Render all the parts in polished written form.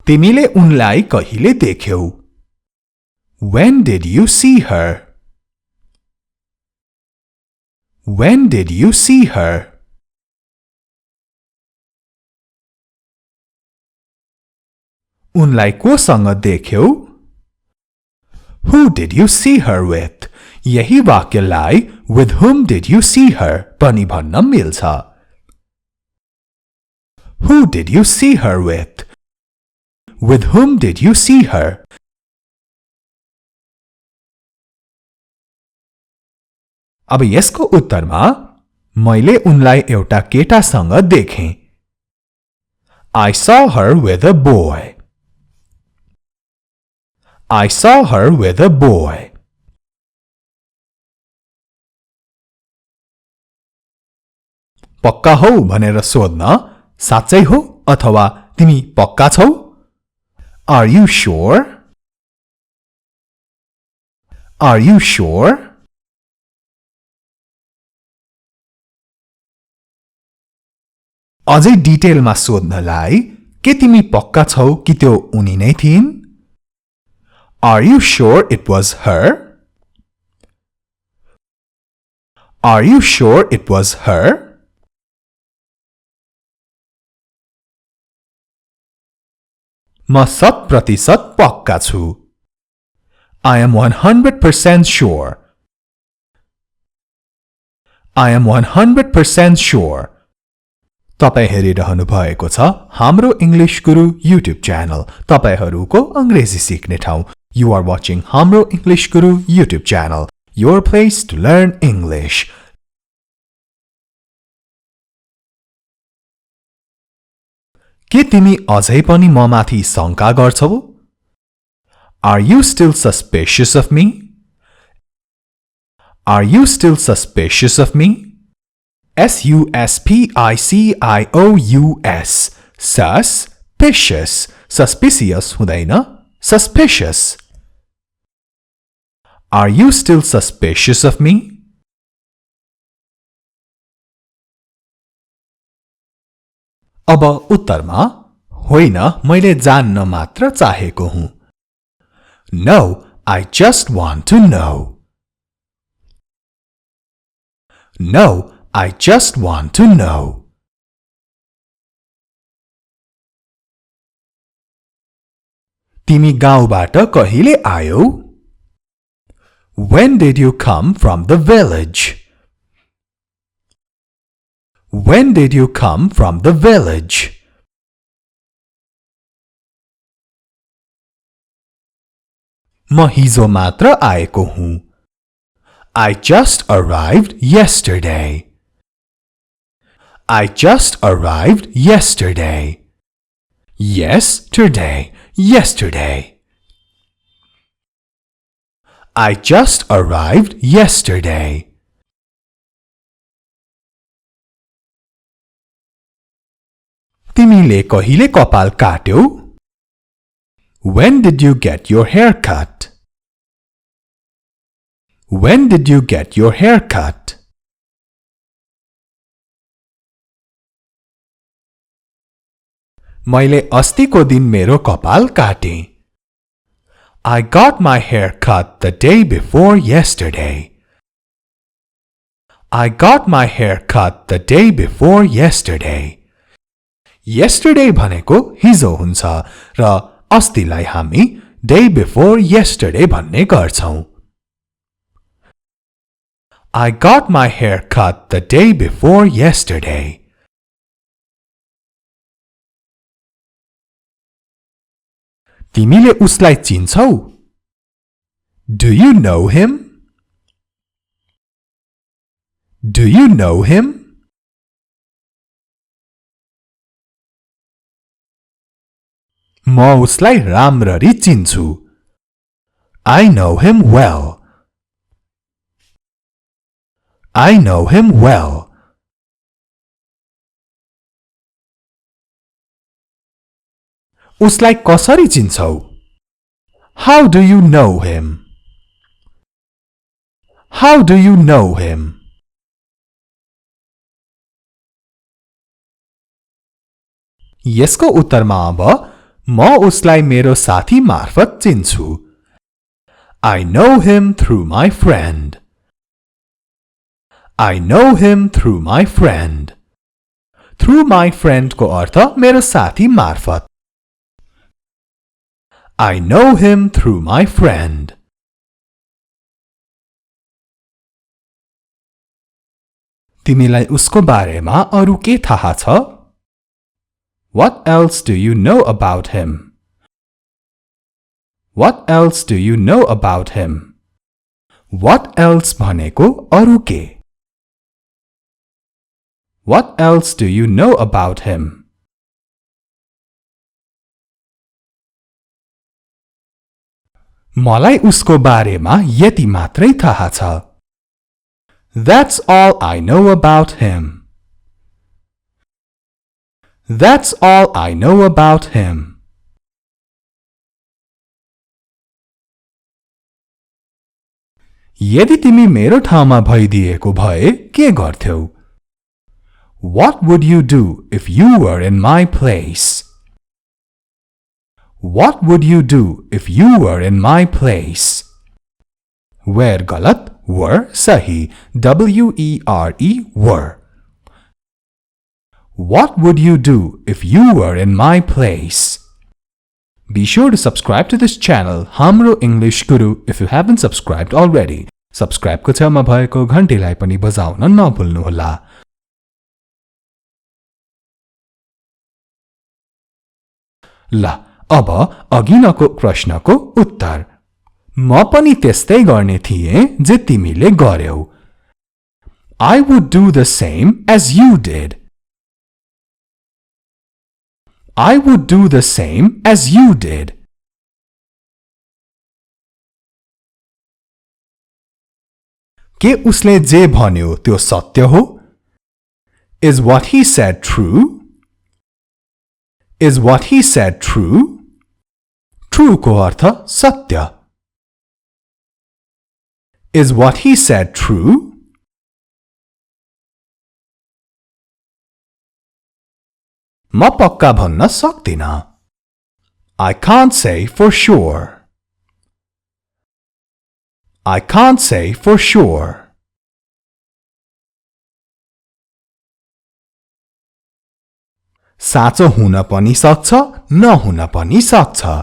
तिमीले उनलाई कहिले देख्यौ? When did you see her? When did you see her? उनलाई कोसँग देख्यौ? Who did you see her with? यही वाक्यलाई with whom did you see her पनि भन्न मिल्छ। Who did you see her with? With whom did you see her? अब यसको उत्तरमा मैले उनलाई एउटा केटासँग देखेँ। I saw her with a boy. I saw her with a boy. पक्का हौ भनेर सोध्न साँच्चै हो अथवा तिमी पक्का छौ? Are you sure? Are you sure? अझै डिटेलमा सोध्नलाई के तिमी पक्का छौ कि त्यो उनी नै थिइन्? Are you sure it was her? Are you sure it was her? म 100% पक्का छु। I am 100% sure. I am 100% sure. तपाई हेरिरहनु भएको छ हाम्रो इंग्लिश गुरु YouTube च्यानल, तपाईहरुको अंग्रेजी सिक्ने ठाउँ। You are watching Hamro English Guru YouTube channel, your place to learn English. के तिमी अझै पनि ममाथि शंका गर्छौ? Are you still suspicious of me? Are you still suspicious of me? S-U-S-P-I-C-I-O-U-S. Suspicious. Suspicious हुँदैन, suspicious. Are you still suspicious of me? अब उत्तरमा होइन मैले जान्न मात्र चाहेको हुँ। No, I just want to know. No, I just want to know. तिमी गाउँबाट कहिले आयौ? When did you come from the village? When did you come from the village? म हिजो मात्र आएको हुँ। I just arrived yesterday. I just arrived yesterday. Yesterday. Yesterday. I just arrived yesterday. तिमीले कहिले कपाल काट्यौ? When did you get your hair cut? When did you get your hair cut? मैले अस्तिको दिन मेरो कपाल काटेँ। I got my hair cut the day before yesterday. I got my hair cut the day before yesterday. Yesterday भनेको हिजो हुन्छ र अस्तिलाई हामी day before yesterday भन्ने गर्छौं। I got my hair cut the day before yesterday. तिमीले उसलाई चिन्छौ? Do you know him? Do you know him? म उसलाई राम्ररी चिन्छु। I know him well. I know him well. उसलाई कसरी चिन्छौ? How do you know him? How do you know him? यसको उत्तरमा अब म उसलाई मेरो साथी मार्फत चिन्छु I know him through my friend I know him through my friend Through my friend को अर्थ मेरो साथी मार्फत I know him through my friend तिमीलाई उसको बारेमा अरु के थाहा छ What else do you know about him What else do you know about him What else भनेको अरु के What else do you know about him मलाई उसको बारेमा यति मात्रै थाहा छ That's all I know about him That's all I know about him यदि तिमी मेरो ठाउँमा भइदिएको भए के गर्थ्यौ What would you do if you were in my place What would you do if you were in my place Where गलत were सही W-E-R-E were What would you do if you were in my place Be sure to subscribe to this channel Hamro English Guru if you haven't subscribed already Subscribe को छेउमा भएको घण्टीलाई पनि बजाउन नभुल्नुहोला ल अब अघिनको प्रश्नको उत्तर म पनि त्यस्तै गर्ने थिए जे तिमीले गर्यौ I would do the same as you did I would do the same as you did के उसले जे भन्यो त्यो सत्य हो Is what he said true Is what he said true True को अर्थ सत्य Is what he said true म पक्का भन्न सक्दिन I can't say for sure I can't say for sure साँचो हुन पनि सक्छ नहुन पनि सक्छ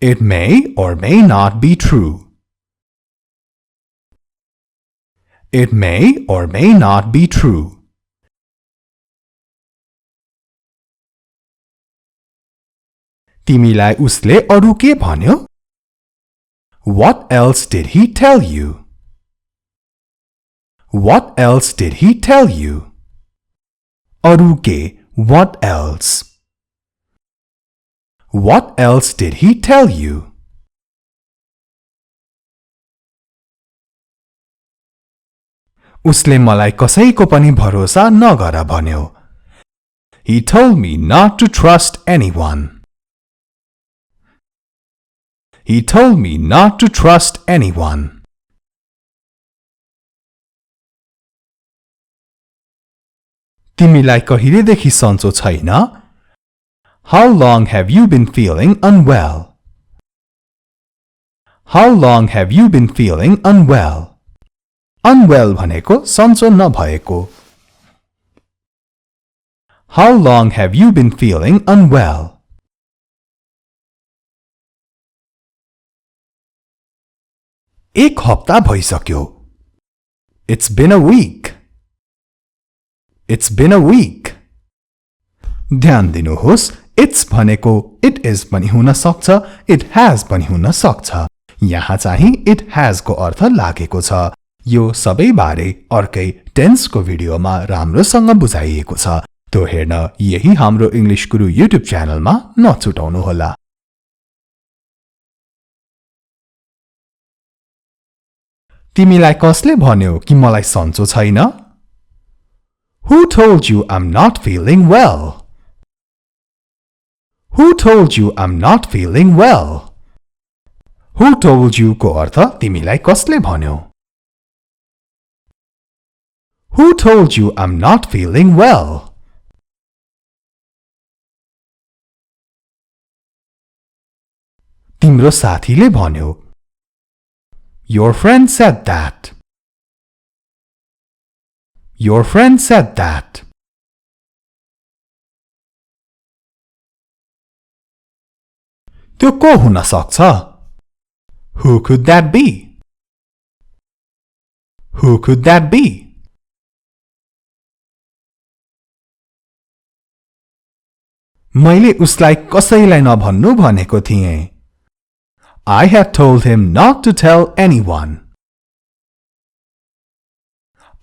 It may or may not be true It may or may not be true तिमीलाई उसले अरु के भन्यो What else did he tell you What else did he tell you अरु के What else What else did he tell you उसले मलाई कसैको पनि भरोसा नगर भन्यो He told me not to trust anyone He told me not to trust anyone तिमीलाई कहिलेदेखि सन्चो छैन How long have you been feeling unwell How long have you been feeling unwell Unwell भनेको सन्चो नभएको How long have you been feeling unwell एक हप्ता भइसक्यो It's been a week It's been a week ध्यान दिनुहोस् It's भनेको it is पनि हुन सक्छ it has पनि हुन सक्छ यहाँ चाहिँ it has को अर्थ लागेको छ यो सबै बारे अर्कै टेन्स को भिडियोमा राम्रोसँग बुझाइएको छ त्यो हेर्न यही हाम्रो इंग्लिश गुरु युट्युब च्यानलमा नछुटाउनु होला तिमीलाई कसले भन्यो कि मलाई सन्चो छैन Who told you I'm not feeling well Who told you I'm not feeling well Who told you को अर्थ तिमीलाई कसले भन्यो Who told you I'm not feeling well तिम्रो साथीले भन्यो. Your friend said that. Your friend said that. त्यो को हुन सक्छ? Who could that be? Who could that be? मैले उसलाई कसैलाई नभन्नु भनेको थिएँ. I had told him not to tell anyone.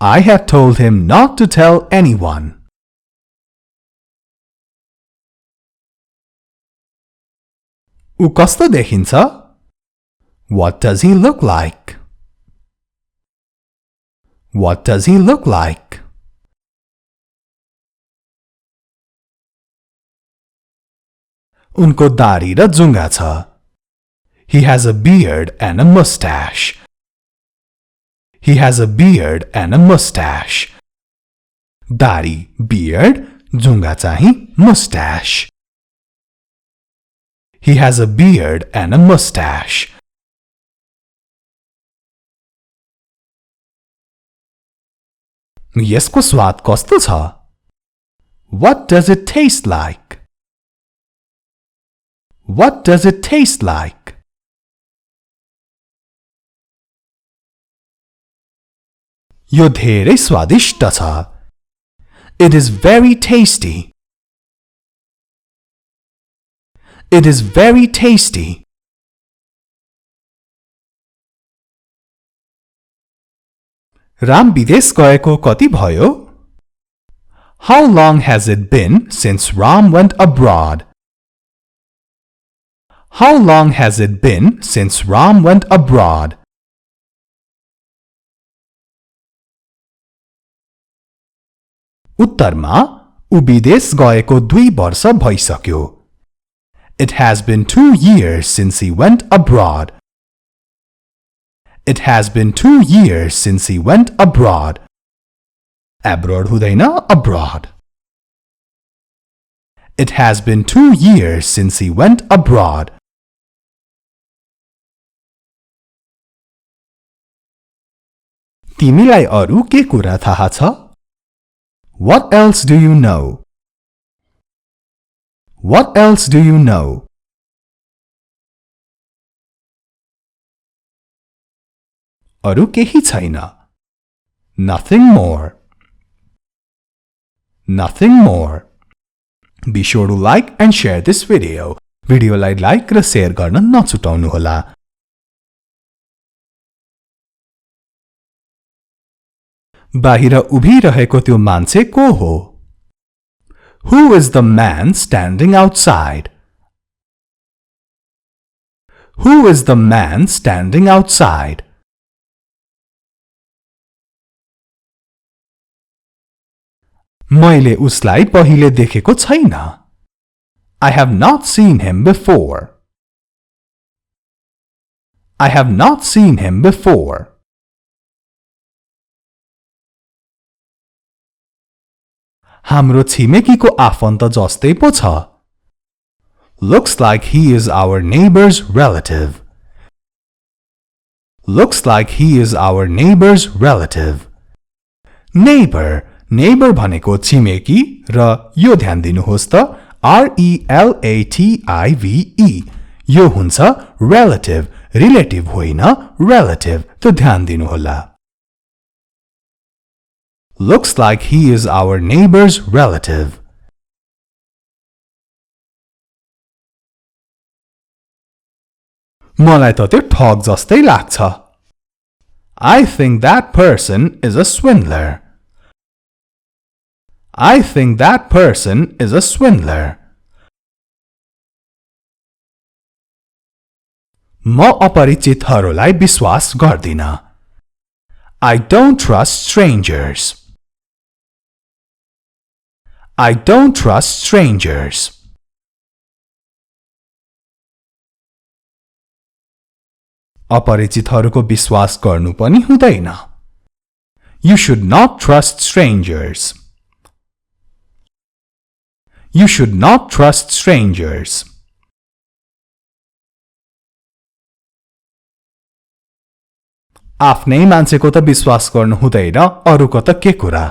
I had told him not to tell anyone. ऊ कस्तो देखिन्छ? What does he look like? What does he look like? उनको दाढी र जुङ्गा छ. He has a beard and a mustache. He has a beard and a mustache. दाढी, beard, जुङ्गा चाहिँ mustache. He has a beard and a mustache. यसको स्वाद कस्तो छ? What does it taste like? What does it taste like? यो धेरै स्वादिष्ट छ. It is very tasty. It is very tasty. Ram विदेश गएको कति भयो? How long has it been since Ram went abroad? How long has it been since Ram went abroad? उत्तरमा ऊ विदेश गएको 2 वर्ष भइसक्यो. It has been 2 years since he went abroad. It has been 2 years since he went abroad. Abroad हुँदैन, abroad. It has been 2 years since he went abroad. तिमीलाई अरु के कुरा थाहा छ? What else do you know? What else do you know? अरु केही छैन. Nothing more. Nothing more. Be sure to like and share this video. भिडियोलाई लाइक र शेयर गर्न नछुटाउनुहोला. बाहिर उभिरहेको त्यो मान्छे को हो? Who is the man standing outside? Who is the man standing outside? मैले उसलाई पहिले देखेको छैन. I have not seen him before. I have not seen him before. हाम्रो छिमेकीको आफन्त जस्तै पो छ. Looks like he is our neighbor's relative. Looks like he is our neighbor's relative. Neighbor, neighbor भनेको छिमेकी र यो ध्यान दिनुहोस् त RELATIVE. यो हुन्छ relative, relative होइन relative. त्यो ध्यान दिनुहोला. Looks like he is our neighbor's relative. मलाई त त्यो ठग जस्तै लाग्छ. I think that person is a swindler. I think that person is a swindler. म अपरिचितहरूलाई विश्वास गर्दिन. I don't trust strangers. I don't trust strangers. अपरिचितहरूको विश्वास गर्नु पनि हुँदैन. You should not trust strangers. You should not trust strangers. आफ्नै मान्छेको त विश्वास गर्नु हुँदैन, अरूको त के कुरा।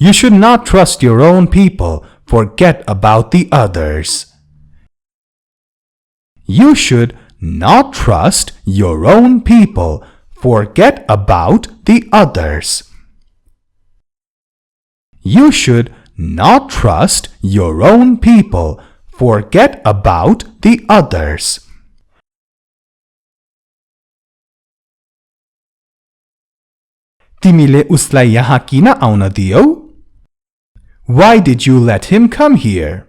You should not trust your own people. Forget about the others. You should not trust your own people. Forget about the others. You should not trust your own people. Forget about the others. तिमीले उसलाई यहाँ किन आउन दियौ? Why did you let him come here?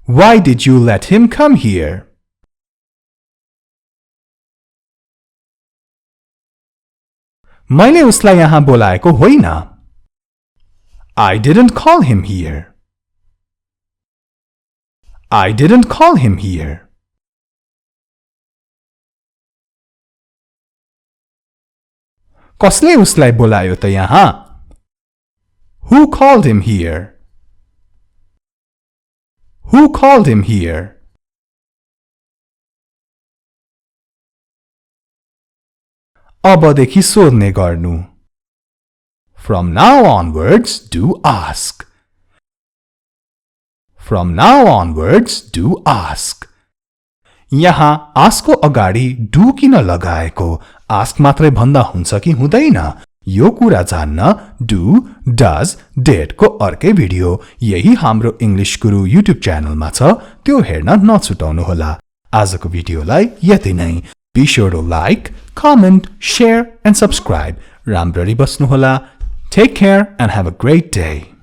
Why did you let him come here? मैले उसलाई यहाँ बोलाएको होइन। I didn't call him here. I didn't call him here. कसले उसलाई बोलायो त यहाँ? Who called him here? Who called him here? अबदेखि सोध्ने गर्नु। From now onwards, do ask. From now onwards, do ask. यहाँ ask को अगाडि do किन लगाएको? ask मात्रै भन्दा हुन्छ कि हुँदैन? यो कुरा जान्न do, does, did को अर्कै भिडियो यही हाम्रो इंग्लिश गुरु युट्युब च्यानलमा छ, त्यो हेर्न नछुटाउनुहोला। आजको भिडियोलाई यति नै। Be sure to like, comment, share and subscribe. राम्ररी बस्नुहोला। Take care and have a great day.